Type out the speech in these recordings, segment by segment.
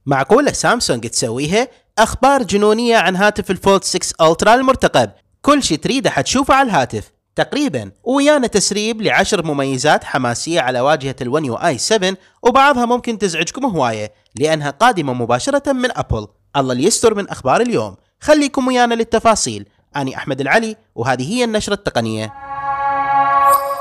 معقولة سامسونج تسويها؟ أخبار جنونية عن هاتف الفولد 6 ألترا المرتقب، كل شي تريده حتشوفه على الهاتف تقريبا، ويانا تسريب ل10 مميزات حماسية على واجهة الون يو اي 7، وبعضها ممكن تزعجكم هواية لأنها قادمة مباشرة من أبل. الله اللي يستر من أخبار اليوم، خليكم ويانا للتفاصيل. أنا أحمد العلي وهذه هي النشرة التقنية.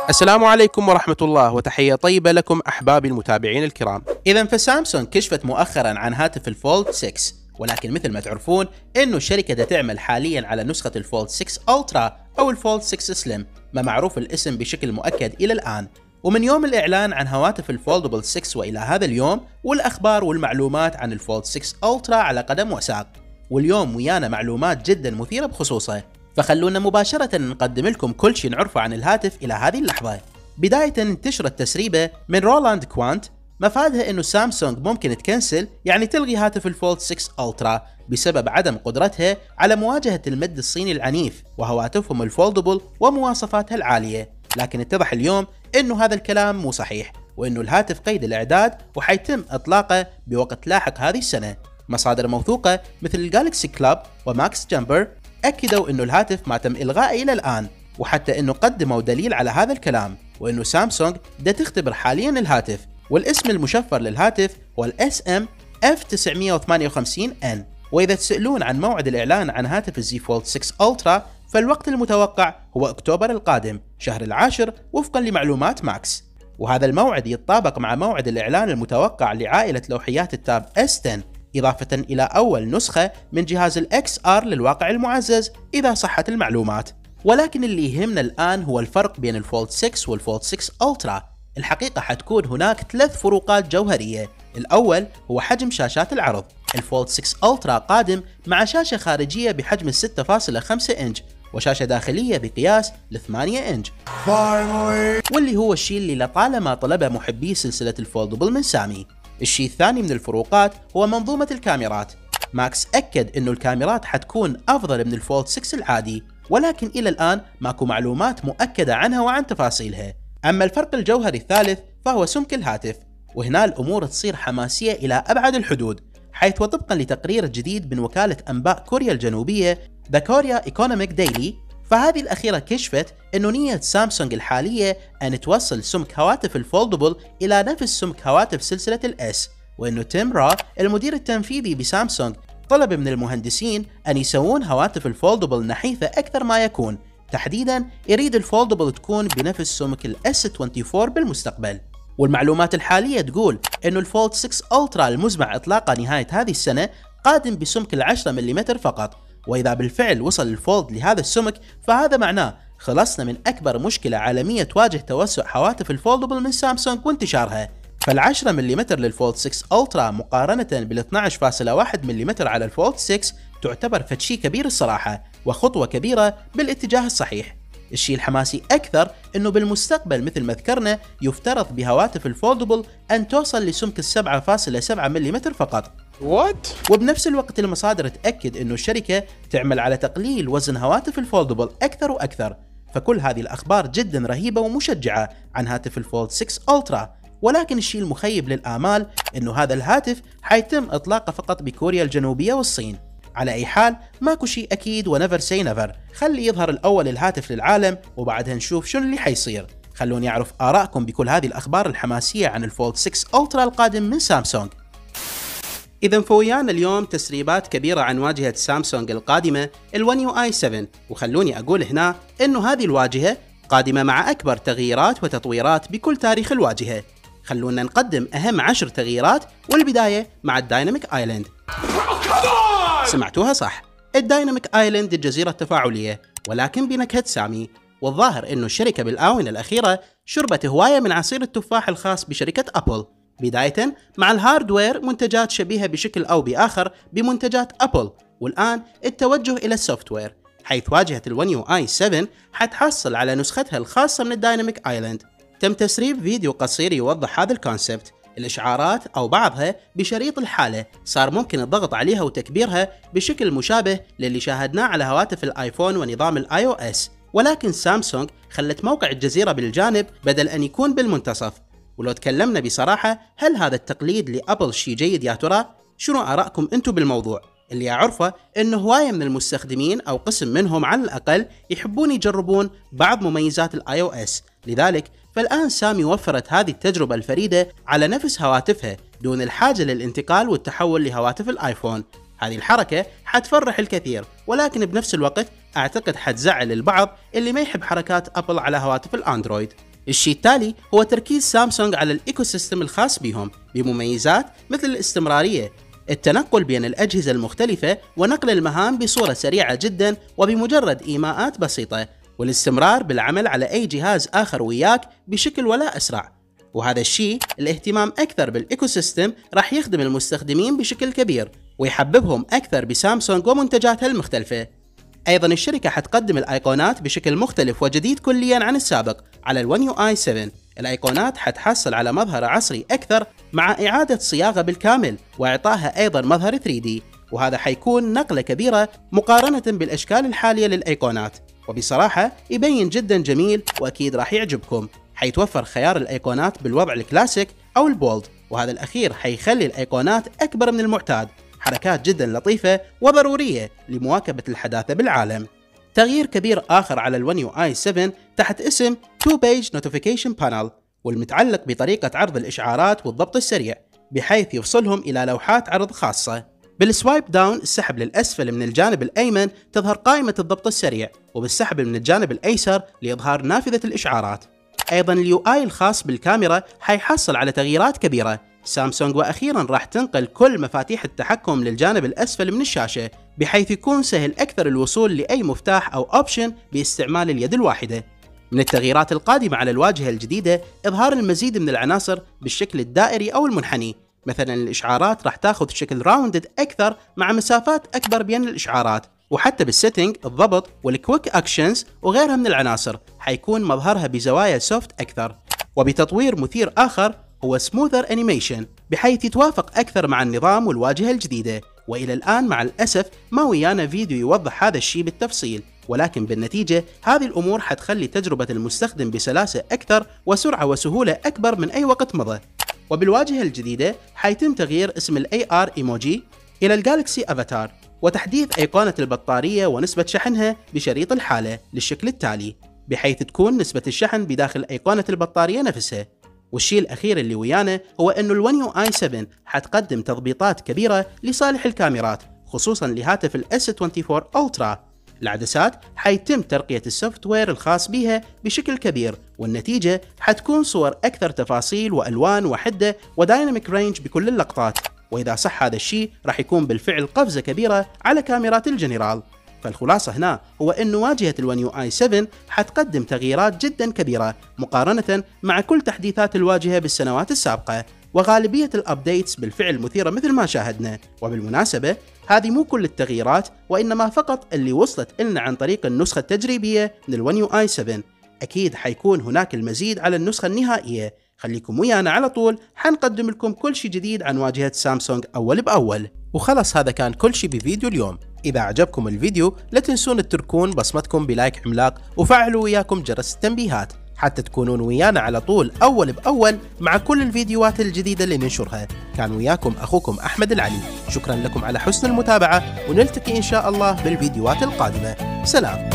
السلام عليكم ورحمة الله، وتحية طيبة لكم أحبابي المتابعين الكرام. إذا فسامسونج كشفت مؤخرا عن هاتف الفولد 6، ولكن مثل ما تعرفون إنه الشركة تعمل حاليا على نسخة الفولد 6 ألترا أو الفولد 6 سليم، ما معروف الاسم بشكل مؤكد إلى الآن. ومن يوم الإعلان عن هواتف الفولدبل 6 وإلى هذا اليوم، والأخبار والمعلومات عن الفولد 6 ألترا على قدم وساق، واليوم ويانا معلومات جدا مثيرة بخصوصه، فخلونا مباشرة نقدم لكم كل شيء نعرفه عن الهاتف إلى هذه اللحظة. بداية انتشرت تسريبة من رولاند كوانت مفادها إنه سامسونج ممكن تكنسل، يعني تلغي هاتف الفولد 6 ألترا بسبب عدم قدرتها على مواجهة المد الصيني العنيف وهواتفهم الفولدبل ومواصفاتها العالية. لكن اتضح اليوم إنه هذا الكلام مو صحيح، وإنه الهاتف قيد الإعداد وحيتم إطلاقه بوقت لاحق هذه السنة. مصادر موثوقة مثل الجالكسي كلاب وماكس جامبر أكدوا إنه الهاتف ما تم إلغائه إلى الآن، وحتى إنه قدموا دليل على هذا الكلام، وإنه سامسونج دا تختبر حاليا الهاتف، والاسم المشفر للهاتف هو SM F958N. وإذا تسألون عن موعد الإعلان عن هاتف الزي فولد 6 ألترا، فالوقت المتوقع هو أكتوبر القادم شهر العاشر وفقا لمعلومات ماكس، وهذا الموعد يتطابق مع موعد الإعلان المتوقع لعائلة لوحيات التاب S10، إضافة إلى أول نسخة من جهاز XR للواقع المعزز إذا صحت المعلومات. ولكن اللي يهمنا الآن هو الفرق بين الفولد 6 والفولد 6 ألترا. الحقيقة حتكون هناك 3 فروقات جوهرية. الأول هو حجم شاشات العرض. الفولد 6 ألترا قادم مع شاشة خارجية بحجم 6.5 إنش، وشاشة داخلية بقياس 8 إنش، واللي هو الشيء اللي لطالما طلبه محبي سلسلة الفولدبل من سامي. الشيء الثاني من الفروقات هو منظومة الكاميرات. ماكس أكد إنه الكاميرات حتكون أفضل من الفولد 6 العادي، ولكن إلى الآن ماكو معلومات مؤكدة عنها وعن تفاصيلها. أما الفرق الجوهري الثالث فهو سمك الهاتف، وهنا الأمور تصير حماسية إلى أبعد الحدود، حيث وطبقا لتقرير جديد من وكالة أنباء كوريا الجنوبية The Korea Economic Daily، فهذه الأخيرة كشفت أنه نية سامسونج الحالية أن توصل سمك هواتف الفولدبل إلى نفس سمك هواتف سلسلة الإس، وأنه تيم را المدير التنفيذي بسامسونج طلب من المهندسين أن يسوون هواتف الفولدبل نحيفة أكثر ما يكون، تحديدا يريد الفولدبل تكون بنفس سمك الإس 24 بالمستقبل. والمعلومات الحالية تقول أنه الفولد 6 ألترا المزمع إطلاقه نهاية هذه السنة قادم بسمك 10 ملم فقط، وإذا بالفعل وصل الفولد لهذا السمك فهذا معناه خلصنا من أكبر مشكلة عالمية تواجه توسع هواتف الفولدبل من سامسونج وانتشارها. فال10 ملم للفولد 6 ألترا مقارنة بال12.1 ملم على الفولد 6 تعتبر فتشي كبير الصراحة، وخطوة كبيرة بالاتجاه الصحيح. الشيء الحماسي أكثر أنه بالمستقبل مثل ما ذكرنا يفترض بهواتف الفولدبل أن توصل لسمك 7.7 ملم فقط. وبنفس الوقت المصادر تأكد أنه الشركة تعمل على تقليل وزن هواتف الفولدبل أكثر وأكثر. فكل هذه الأخبار جدا رهيبة ومشجعة عن هاتف الفولد 6 ألترا، ولكن الشيء المخيب للآمال أنه هذا الهاتف حيتم إطلاقه فقط بكوريا الجنوبية والصين. على أي حال ماكو شيء أكيد، ونفر سي نفر، خلي يظهر الأول الهاتف للعالم وبعدها نشوف شنو اللي حيصير. خلوني أعرف آراءكم بكل هذه الأخبار الحماسية عن الفولد 6 ألترا القادم من سامسونج. إذا فويانا اليوم تسريبات كبيرة عن واجهة سامسونج القادمة الون يو اي 7، وخلوني أقول هنا إنه هذه الواجهة قادمة مع أكبر تغييرات وتطويرات بكل تاريخ الواجهة. خلونا نقدم أهم 10 تغييرات، والبداية مع الدايناميك آيلاند. سمعتوها صح، الدايناميك آيلاند الجزيرة التفاعلية، ولكن بنكهة سامي. والظاهر إنه الشركة بالآونة الأخيرة شربت هواية من عصير التفاح الخاص بشركة أبل، بداية مع الهاردوير منتجات شبيهة بشكل أو بآخر بمنتجات أبل، والآن التوجه إلى السوفتوير، حيث واجهة الون يو اي 7 حتحصل على نسختها الخاصة من الدايناميك آيلاند. تم تسريب فيديو قصير يوضح هذا الكونسبت. الإشعارات أو بعضها بشريط الحالة صار ممكن الضغط عليها وتكبيرها بشكل مشابه للي شاهدناه على هواتف الآيفون ونظام الآي أو إس، ولكن سامسونج خلت موقع الجزيرة بالجانب بدل أن يكون بالمنتصف. ولو تكلمنا بصراحة، هل هذا التقليد لأبل شيء جيد يا ترى؟ شنو آراءكم أنتم بالموضوع؟ اللي أعرفه إنه هواية من المستخدمين أو قسم منهم على الأقل يحبون يجربون بعض مميزات الاي او اس، لذلك فالآن سامي وفرت هذه التجربة الفريدة على نفس هواتفها دون الحاجة للانتقال والتحول لهواتف الايفون. هذه الحركة حتفرح الكثير، ولكن بنفس الوقت أعتقد حتزعل البعض اللي ما يحب حركات أبل على هواتف الأندرويد. الشيء التالي هو تركيز سامسونج على الإيكو سيستم الخاص بهم بمميزات مثل الاستمرارية، التنقل بين الأجهزة المختلفة ونقل المهام بصورة سريعة جدا وبمجرد إيماءات بسيطة، والاستمرار بالعمل على أي جهاز آخر وياك بشكل ولا أسرع. وهذا الشيء الاهتمام أكثر بالإيكو سيستم راح يخدم المستخدمين بشكل كبير ويحببهم أكثر بسامسونج ومنتجاتها المختلفة. أيضا الشركة حتقدم الأيقونات بشكل مختلف وجديد كليا عن السابق على الون يو اي 7. الأيقونات حتحصل على مظهر عصري أكثر مع إعادة صياغة بالكامل وإعطائها أيضا مظهر 3D، وهذا حيكون نقلة كبيرة مقارنة بالأشكال الحالية للأيقونات، وبصراحة يبين جدا جميل وأكيد راح يعجبكم. حيتوفر خيار الأيقونات بالوضع الكلاسيك أو البولد، وهذا الأخير حيخلي الأيقونات أكبر من المعتاد، حركات جدا لطيفة وضرورية لمواكبة الحداثة بالعالم. تغيير كبير آخر على الون يو اي 7 تحت اسم 2 Page Notification Panel، والمتعلق بطريقة عرض الإشعارات والضبط السريع بحيث يفصلهم إلى لوحات عرض خاصة. بالسوايب داون السحب للأسفل من الجانب الأيمن تظهر قائمة الضبط السريع، وبالسحب من الجانب الأيسر لإظهار نافذة الإشعارات. أيضا اليو آي الخاص بالكاميرا حيحصل على تغييرات كبيرة. سامسونج وأخيرا راح تنقل كل مفاتيح التحكم للجانب الأسفل من الشاشة بحيث يكون سهل أكثر الوصول لأي مفتاح أو أوبشن باستعمال اليد الواحدة. من التغييرات القادمة على الواجهة الجديدة إظهار المزيد من العناصر بالشكل الدائري أو المنحني، مثلا الإشعارات راح تاخذ شكل راوندد أكثر مع مسافات أكبر بين الإشعارات، وحتى بالسيتنج الضبط والكويك أكشنز وغيرها من العناصر حيكون مظهرها بزوايا سوفت أكثر. وبتطوير مثير آخر هو سموثر أنيميشن بحيث يتوافق أكثر مع النظام والواجهة الجديدة، وإلى الآن مع الأسف ما ويانا فيديو يوضح هذا الشيء بالتفصيل، ولكن بالنتيجة هذه الأمور حتخلي تجربة المستخدم بسلاسة أكثر وسرعة وسهولة أكبر من أي وقت مضى. وبالواجهة الجديدة حيتم تغيير اسم ال AR إيموجي إلى الجالكسي أفاتار، وتحديث أيقونة البطارية ونسبة شحنها بشريط الحالة للشكل التالي بحيث تكون نسبة الشحن بداخل أيقونة البطارية نفسها. والشيء الأخير اللي ويانا هو أنه الون يو اي 7 حتقدم تضبيطات كبيرة لصالح الكاميرات خصوصا لهاتف ال S24 Ultra. العدسات حيتم ترقية السوفت وير الخاص بها بشكل كبير، والنتيجة حتكون صور أكثر تفاصيل وألوان وحدة ودايناميك رينج بكل اللقطات، وإذا صح هذا الشيء راح يكون بالفعل قفزة كبيرة على كاميرات الجنرال. فالخلاصة هنا هو أن واجهة الون يو اي 7 حتقدم تغييرات جدا كبيرة مقارنة مع كل تحديثات الواجهة بالسنوات السابقة، وغالبية الأبديتس بالفعل مثيرة مثل ما شاهدنا. وبالمناسبة هذه مو كل التغييرات، وإنما فقط اللي وصلت لنا عن طريق النسخة التجريبية من الون يو اي 7. أكيد حيكون هناك المزيد على النسخة النهائية، خليكم ويانا على طول حنقدم لكم كل شيء جديد عن واجهة سامسونج أول بأول. وخلص هذا كان كل شيء بفيديو اليوم. إذا عجبكم الفيديو لا تنسون تتركون بصمتكم بلايك عملاق وفعلوا وياكم جرس التنبيهات حتى تكونون ويانا على طول أول بأول مع كل الفيديوهات الجديدة اللي ننشرها. كان وياكم أخوكم أحمد العلي، شكرا لكم على حسن المتابعة، ونلتقي إن شاء الله بالفيديوهات القادمة. سلام.